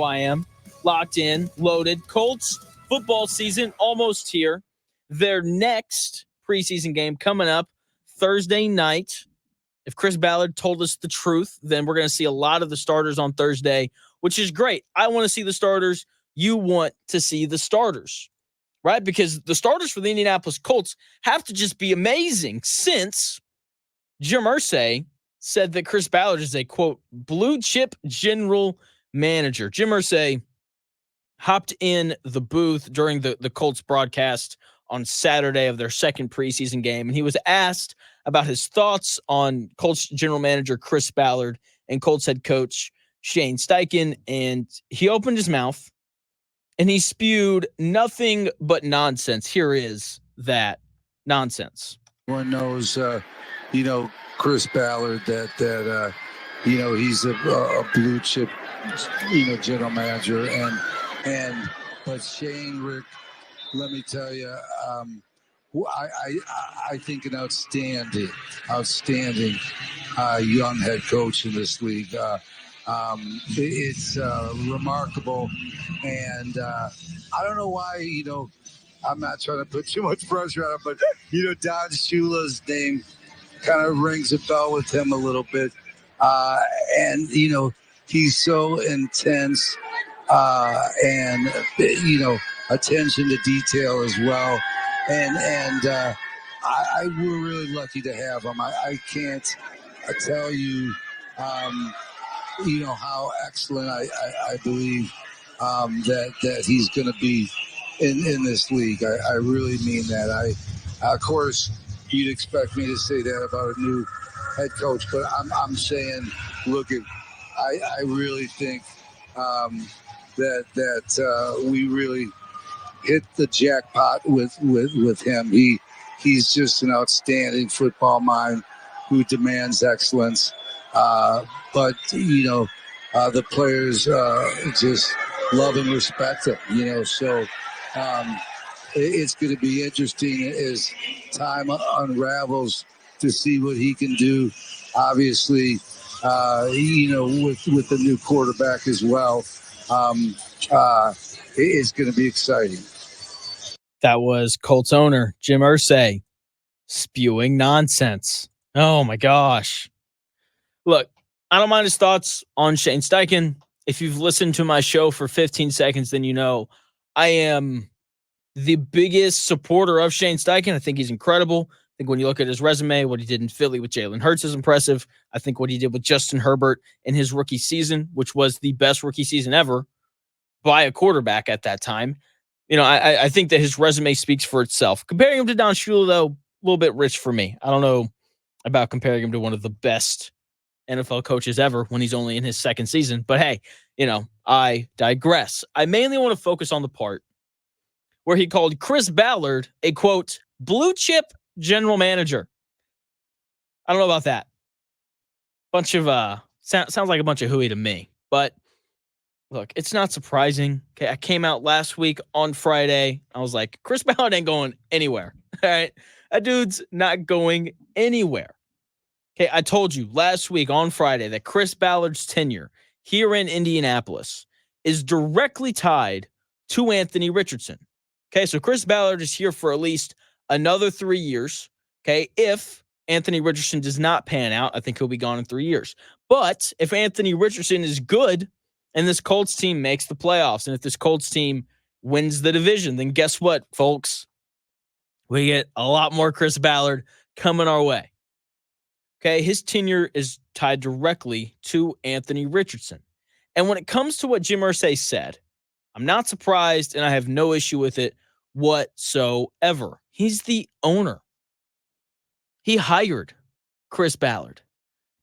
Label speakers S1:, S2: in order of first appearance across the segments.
S1: I am locked in, loaded. Colts football season almost here. Their next preseason game coming up Thursday night. If Chris Ballard told us the truth, then we're going to see a lot of the starters on Thursday, which is great. I want to see the starters. You want to see the starters, right? Because the starters for the Indianapolis Colts have to just be amazing since Jim Irsay said that Chris Ballard is a, quote, blue chip general manager. Jim Irsay hopped in the booth during the Colts broadcast on Saturday of their second preseason game, and he was asked about his thoughts on Colts general manager Chris Ballard and Colts head coach Shane Steichen, and he opened his mouth, and he spewed nothing but nonsense. Here is that nonsense.
S2: Everyone knows, Chris Ballard, that he's a blue chip, general manager, but Shane, Rick, let me tell you, I think an outstanding young head coach in this league. It's remarkable, and I don't know why, I'm not trying to put too much pressure on him, but, Don Shula's name kind of rings a bell with him a little bit. And, he's so intense and, attention to detail as well. And we're really lucky to have him. I can't tell you, how excellent I believe that he's going to be in this league. I really mean that. Of course, you'd expect me to say that about a new head coach, but I'm saying, look, I really think that we really hit the jackpot with him. He's just an outstanding football mind who demands excellence. But the players just love and respect him. So it's going to be interesting as time unravels to see what he can do. Obviously, with the new quarterback as well, it's going to be exciting.
S1: That was Colts owner Jim Irsay spewing nonsense. Oh my gosh. Look, I don't mind his thoughts on Shane Steichen. If you've listened to my show for 15 seconds, then you know I am the biggest supporter of Shane Steichen. I think he's incredible. I think when you look at his resume, what he did in Philly with Jalen Hurts is impressive. I think what he did with Justin Herbert in his rookie season, which was the best rookie season ever by a quarterback at that time. I think that his resume speaks for itself. Comparing him to Don Shula, though, a little bit rich for me. I don't know about comparing him to one of the best NFL coaches ever when he's only in his second season. But hey, I digress. I mainly want to focus on the part where he called Chris Ballard a, quote, blue chip general manager. I don't know about that. Bunch of, sounds like a bunch of hooey to me. But look, it's not surprising. Okay, I came out last week on Friday. I was like, Chris Ballard ain't going anywhere. All right, that dude's not going anywhere. Okay, I told you last week on Friday that Chris Ballard's tenure here in Indianapolis is directly tied to Anthony Richardson. Okay, so Chris Ballard is here for at least another 3 years. Okay, if Anthony Richardson does not pan out, I think he'll be gone in 3 years. But if Anthony Richardson is good and this Colts team makes the playoffs, and if this Colts team wins the division, then guess what, folks? We get a lot more Chris Ballard coming our way. Okay, his tenure is tied directly to Anthony Richardson. And when it comes to what Jim Irsay said, I'm not surprised, and I have no issue with it whatsoever. He's the owner. He hired Chris Ballard.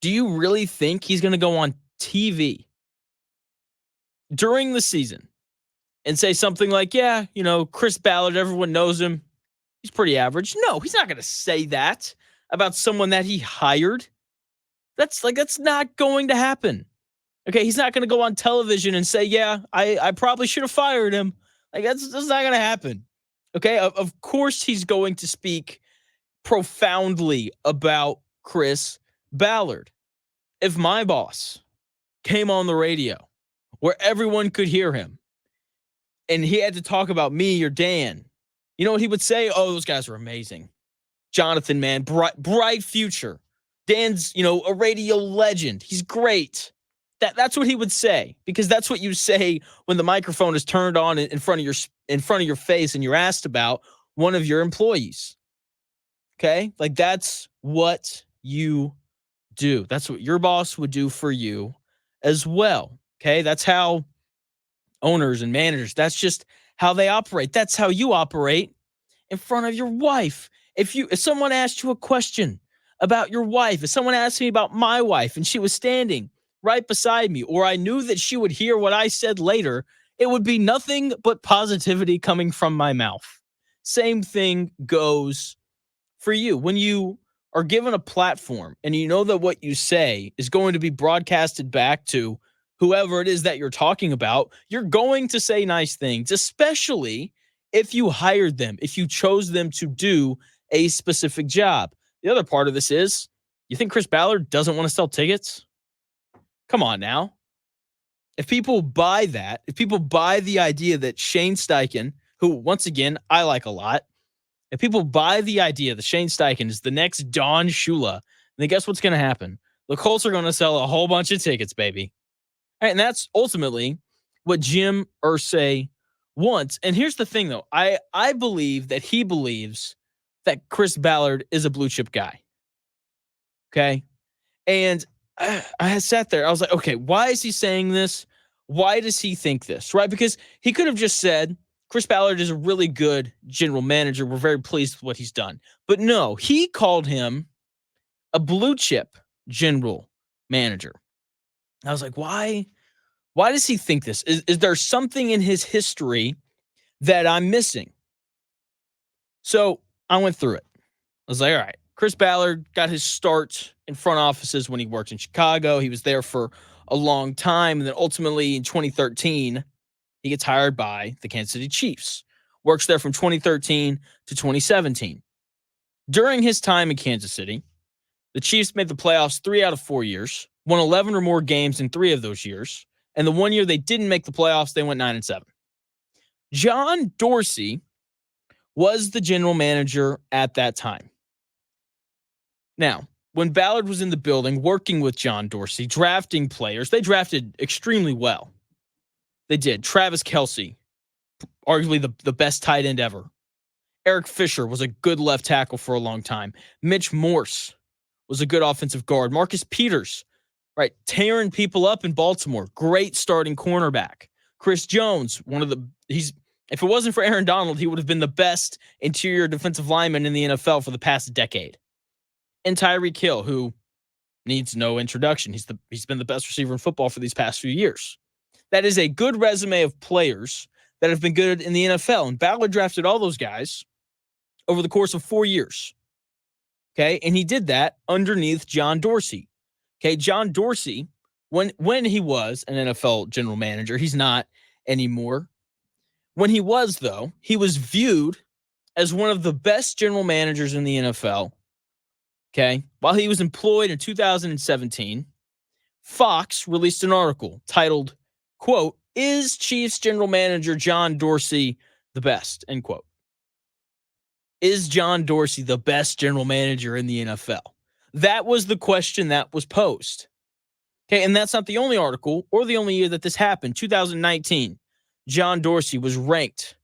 S1: Do you really think he's going to go on TV during the season and say something like, yeah, Chris Ballard, everyone knows him, he's pretty average? No, he's not going to say that about someone that he hired. That's not going to happen. Okay, he's not going to go on television and say, yeah, I probably should have fired him. That's not going to happen. Okay, of course he's going to speak profoundly about Chris Ballard. If my boss came on the radio where everyone could hear him, and he had to talk about me or Dan, you know what he would say? Oh, those guys are amazing. Jonathan, man, bright future. Dan's, a radio legend. He's great. That's what he would say, because that's what you say when the microphone is turned on in front of your face and you're asked about one of your employees. Okay? Like, that's what you do. That's what your boss would do for you as well. Okay? That's how owners and managers, that's just how they operate. That's how you operate in front of your wife. If someone asked you a question about your wife, if someone asked me about my wife and she was standing right beside me, or I knew that she would hear what I said later, it would be nothing but positivity coming from my mouth. Same thing goes for you. When you are given a platform and you know that what you say is going to be broadcasted back to whoever it is that you're talking about, you're going to say nice things, especially if you hired them, if you chose them to do a specific job. The other part of this is, you think Chris Ballard doesn't want to sell tickets? Come on now. If people buy that, if people buy the idea that Shane Steichen, who once again I like a lot, if people buy the idea that Shane Steichen is the next Don Shula, then guess what's going to happen? The Colts are going to sell a whole bunch of tickets, baby. And that's ultimately what Jim Irsay wants. And here's the thing, though. I believe that he believes that Chris Ballard is a blue chip guy. Okay? And I sat there. I was like, okay, why is he saying this? Why does he think this? Right? Because he could have just said, Chris Ballard is a really good general manager. We're very pleased with what he's done. But no, he called him a blue chip general manager. I was like, why does he think this? Is there something in his history that I'm missing? So I went through it. I was like, all right, Chris Ballard got his start in front offices when he worked in Chicago. He was there for a long time. And then ultimately in 2013, he gets hired by the Kansas City Chiefs. Works there from 2013 to 2017. During his time in Kansas City, the Chiefs made the playoffs 3 out of 4 years, won 11 or more games in 3 of those years. And the 1 year they didn't make the playoffs, they went 9-7. John Dorsey was the general manager at that time. Now, when Ballard was in the building working with John Dorsey, drafting players, they drafted extremely well. They did. Travis Kelce, arguably the best tight end ever. Eric Fisher was a good left tackle for a long time. Mitch Morse was a good offensive guard. Marcus Peters, right, tearing people up in Baltimore. Great starting cornerback. Chris Jones, if it wasn't for Aaron Donald, he would have been the best interior defensive lineman in the NFL for the past decade. And Tyreek Hill, who needs no introduction. He's been the best receiver in football for these past few years. That is a good resume of players that have been good in the NFL. And Ballard drafted all those guys over the course of 4 years. Okay, and he did that underneath John Dorsey. Okay, John Dorsey, when he was an NFL general manager, he's not anymore. When he was, though, he was viewed as one of the best general managers in the NFL. Okay, while he was employed in 2017, Fox released an article titled, quote, "Is Chiefs general manager John Dorsey the best?" End quote. Is John Dorsey the best general manager in the NFL? That was the question that was posed. Okay, and that's not the only article or the only year that this happened. 2019, John Dorsey was ranked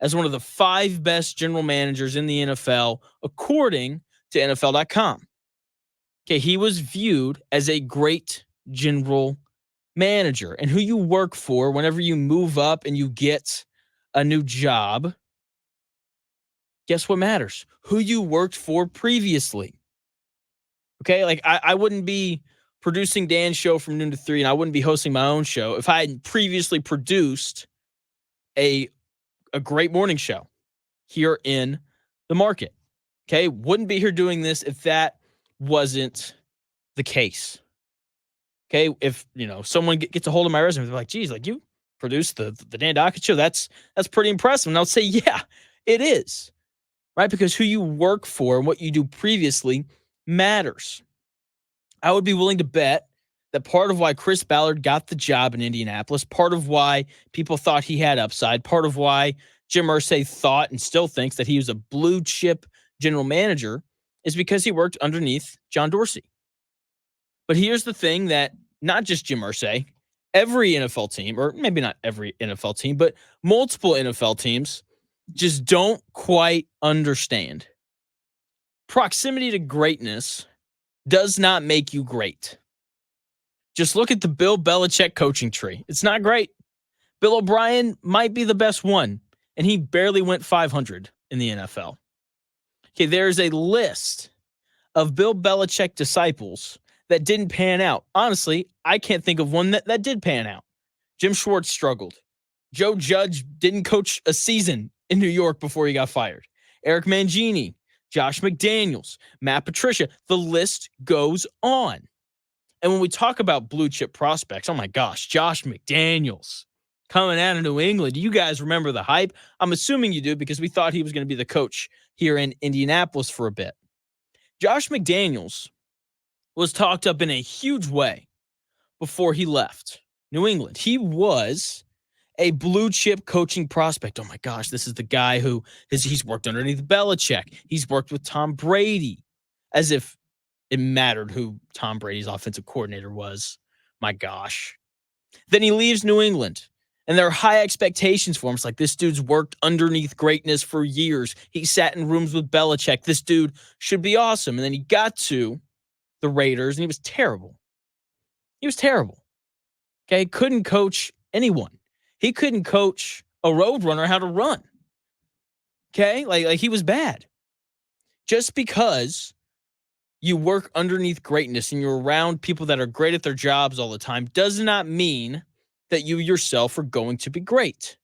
S1: as one of the 5 best general managers in the NFL, according to NFL.com. Okay, he was viewed as a great general manager. And who you work for whenever you move up and you get a new job, guess what matters? Who you worked for previously. Okay, like I wouldn't be producing Dan's show from noon to 3, and I wouldn't be hosting my own show if I had previously produced a great morning show here in the market. Okay, wouldn't be here doing this if that wasn't the case. Okay, if someone gets a hold of my resume, they're like, "Geez, like you produced the Dan Dockett show. That's pretty impressive." And I'll say, "Yeah, it is." Right? Because who you work for and what you do previously matters. I would be willing to bet that part of why Chris Ballard got the job in Indianapolis, part of why people thought he had upside, part of why Jim Irsay thought and still thinks that he was a blue chip general manager is because he worked underneath John Dorsey. But here's the thing that not just Jim Irsay, every NFL team, or maybe not every NFL team, but multiple NFL teams just don't quite understand. Proximity to greatness does not make you great. Just look at the Bill Belichick coaching tree. It's not great. Bill O'Brien might be the best one, and he barely went 500 in the NFL. Okay, there's a list of Bill Belichick disciples that didn't pan out. Honestly, I can't think of one that did pan out. Jim Schwartz struggled. Joe Judge didn't coach a season in New York before he got fired. Eric Mangini, Josh McDaniels, Matt Patricia. The list goes on. And when we talk about blue chip prospects, oh my gosh, Josh McDaniels coming out of New England. You guys remember the hype? I'm assuming you do because we thought he was going to be the coach here in Indianapolis for a bit. Josh McDaniels was talked up in a huge way before he left New England. He was a blue chip coaching prospect. Oh my gosh, this is the guy who he's worked underneath Belichick. He's worked with Tom Brady, as if it mattered who Tom Brady's offensive coordinator was. My gosh. Then he leaves New England, and there are high expectations for him. It's like, this dude's worked underneath greatness for years. He sat in rooms with Belichick. This dude should be awesome. And then he got to the Raiders, and he was terrible. He was terrible. Okay, couldn't coach anyone. He couldn't coach a roadrunner how to run. Okay, like he was bad. Just because you work underneath greatness and you're around people that are great at their jobs all the time does not mean that you yourself are going to be great.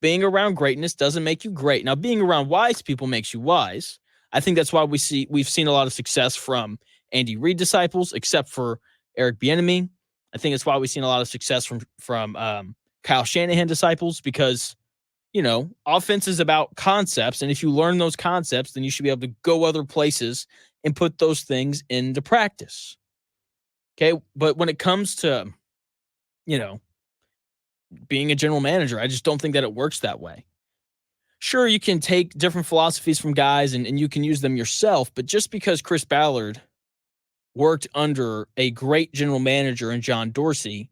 S1: Being around greatness doesn't make you great. Now, being around wise people makes you wise. I think that's why we've seen a lot of success from Andy Reid disciples, except for Eric Bieniemy. I think that's why we've seen a lot of success from Kyle Shanahan disciples, because, you know, offense is about concepts. And if you learn those concepts, then you should be able to go other places and put those things into practice. Okay. But when it comes to, you know, being a general manager, I just don't think that it works that way. Sure, you can take different philosophies from guys and you can use them yourself, but just because Chris Ballard worked under a great general manager in John Dorsey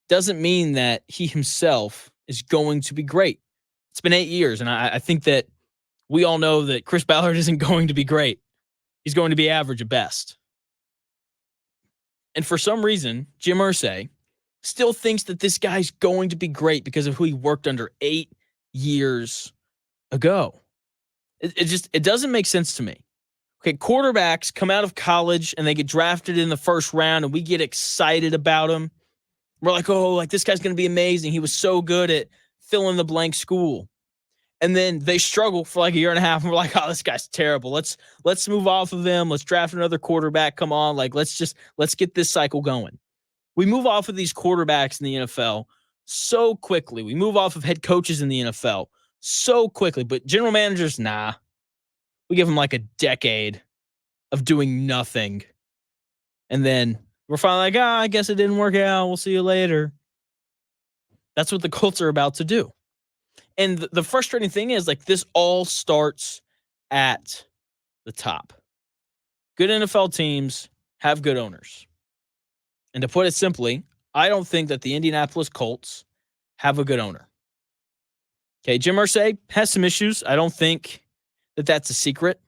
S1: doesn't mean that he himself is going to be great. It's been 8 years, and I think that we all know that Chris Ballard isn't going to be great. He's going to be average at best. And for some reason, Jim Irsay still thinks that this guy's going to be great because of who he worked under 8 years ago. It doesn't make sense to me. Okay, quarterbacks come out of college and they get drafted in the first round and we get excited about them. We're like, oh, like this guy's going to be amazing. He was so good at fill in the blank school. And then they struggle for like a year and a half and we're like, oh, this guy's terrible. Let's move off of him. Let's draft another quarterback. Come on. Like, let's get this cycle going. We move off of these quarterbacks in the NFL so quickly. We move off of head coaches in the NFL so quickly, but general managers, nah. We give them like a decade of doing nothing. And then we're finally like, I guess it didn't work out. We'll see you later. That's what the Colts are about to do. And the frustrating thing is, like, this all starts at the top. Good NFL teams have good owners. And to put it simply, I don't think that the Indianapolis Colts have a good owner. Okay, Jim Irsay has some issues. I don't think that that's a secret.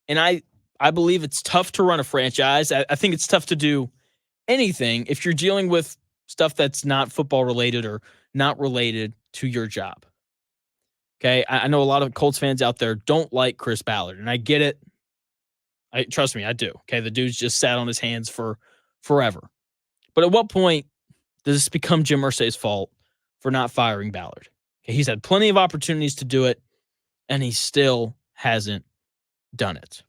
S1: And I believe it's tough to run a franchise. I think it's tough to do anything if you're dealing with stuff that's not football related or not related to your job. Okay, I know a lot of Colts fans out there don't like Chris Ballard, and I get it. Trust me, I do. Okay, the dude's just sat on his hands for forever. But at what point does this become Jim Irsay's fault for not firing Ballard? Okay, he's had plenty of opportunities to do it, and he still hasn't done it.